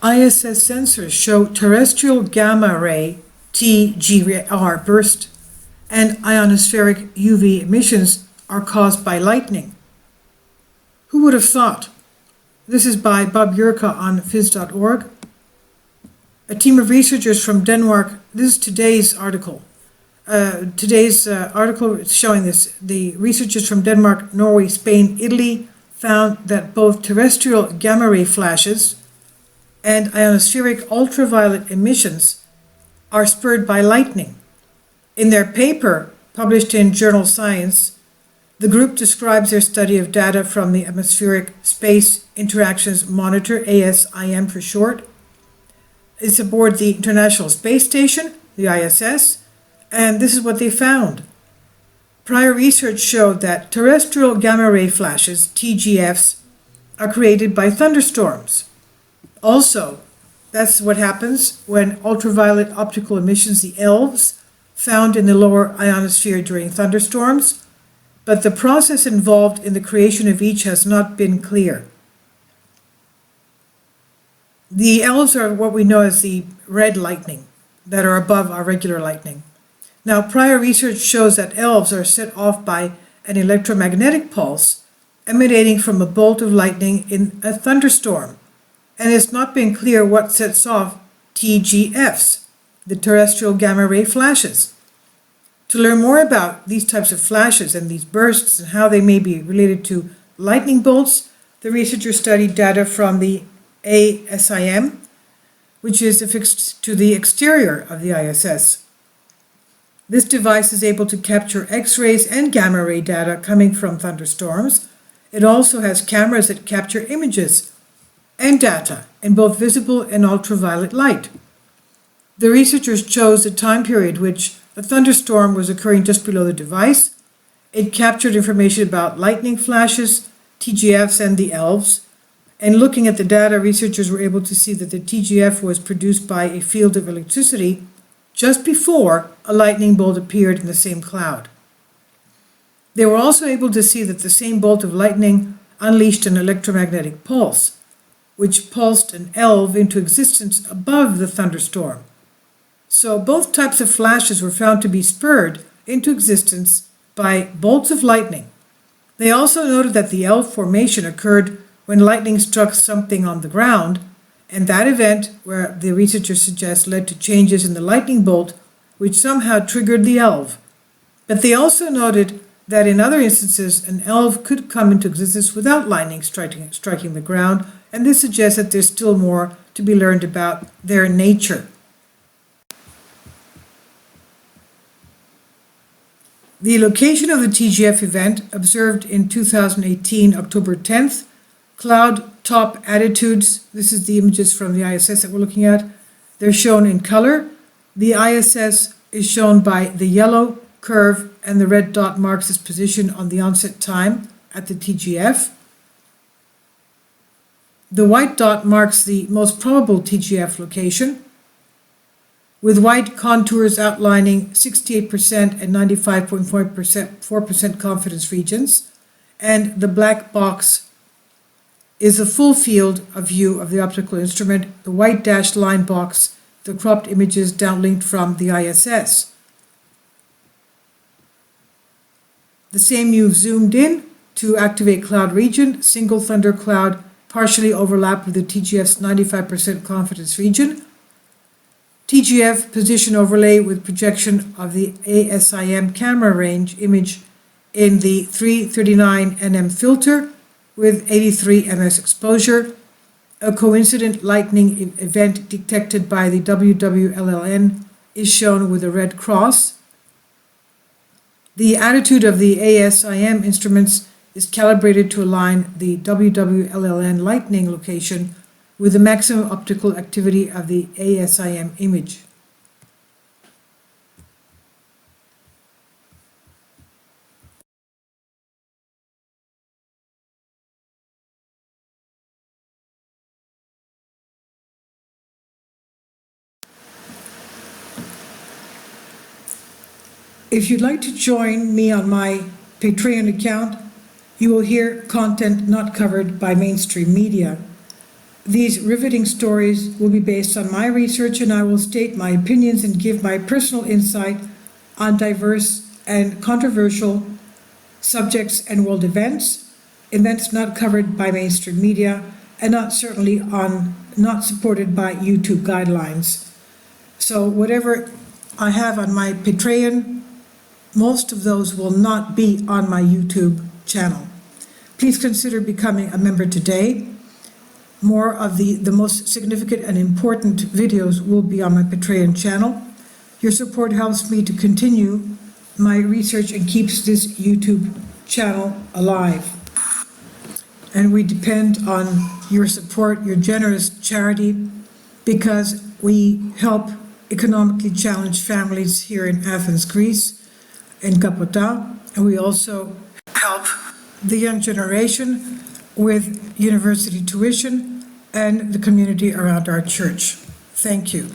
ISS sensors show terrestrial gamma ray TGR burst and ionospheric UV emissions are caused by lightning. Who would have thought? This is by Bob Eureka on phys.org. A team of researchers from Denmark, this is today's article. Today's article is showing this. The researchers from Denmark, Norway, Spain, Italy found that both terrestrial gamma ray flashes and ionospheric ultraviolet emissions are spurred by lightning. In their paper, published in journal Science, the group describes their study of data from the Atmospheric Space Interactions Monitor, ASIM for short. It's aboard the International Space Station, the ISS, and this is what they found. Prior research showed that terrestrial gamma ray flashes, TGFs, are created by thunderstorms. Also, that's what happens when ultraviolet optical emissions, the ELVs, found in the lower ionosphere during thunderstorms, but the process involved in the creation of each has not been clear. The ELVs are what we know as the red lightning that are above our regular lightning. Now, prior research shows that ELVs are set off by an electromagnetic pulse emanating from a bolt of lightning in a thunderstorm, and it's not been clear what sets off TGFs, the terrestrial gamma ray flashes. To learn more about these types of flashes and these bursts and how they may be related to lightning bolts, the researchers studied data from the ASIM, which is affixed to the exterior of the ISS. This device is able to capture X-rays and gamma ray data coming from thunderstorms. It also has cameras that capture images and data in both visible and ultraviolet light. The researchers chose a time period which a thunderstorm was occurring just below the device. It captured information about lightning flashes, TGFs, and the ELVs. And looking at the data, researchers were able to see that the TGF was produced by a field of electricity just before a lightning bolt appeared in the same cloud. They were also able to see that the same bolt of lightning unleashed an electromagnetic pulse, which pulsed an ELV into existence above the thunderstorm. So both types of flashes were found to be spurred into existence by bolts of lightning. They also noted that the ELV formation occurred when lightning struck something on the ground, and that event, where the researchers suggest led to changes in the lightning bolt, which somehow triggered the ELV. But they also noted that in other instances, an ELV could come into existence without lightning striking the ground, and this suggests that there's still more to be learned about their nature. The location of the TGF event, observed in 2018, October 10th, cloud top attitudes, this is the images from the ISS that we're looking at, they're shown in color. The ISS is shown by the yellow curve, and the red dot marks its position on the onset time at the TGF. The white dot marks the most probable TGF location, with white contours outlining 68% and 95.4% confidence regions, and the black box is a full field of view of the optical instrument, the white dashed line box, the cropped images downlinked from the ISS. The same you've zoomed in to activate cloud region, single thundercloud, partially overlapped with the TGF's 95% confidence region. TGF position overlay with projection of the ASIM camera range image in the 339 nm filter with 83 ms exposure. A coincident lightning event detected by the WWLLN is shown with a red cross. The attitude of the ASIM instruments is calibrated to align the WWLLN lightning location with the maximum optical activity of the ASIM image. If you'd like to join me on my Patreon account, you will hear content not covered by mainstream media. These riveting stories will be based on my research, and I will state my opinions and give my personal insight on diverse and controversial subjects and world events not covered by mainstream media, and not supported by YouTube guidelines. So whatever I have on my Patreon, most of those will not be on my YouTube channel. Please consider becoming a member today. More of the most significant and important videos will be on my Patreon channel. Your support helps me to continue my research and keeps this YouTube channel alive. And we depend on your support, your generous charity, because we help economically challenged families here in Athens, Greece, in Kapota, and we also help the young generation with university tuition and the community around our church. Thank you.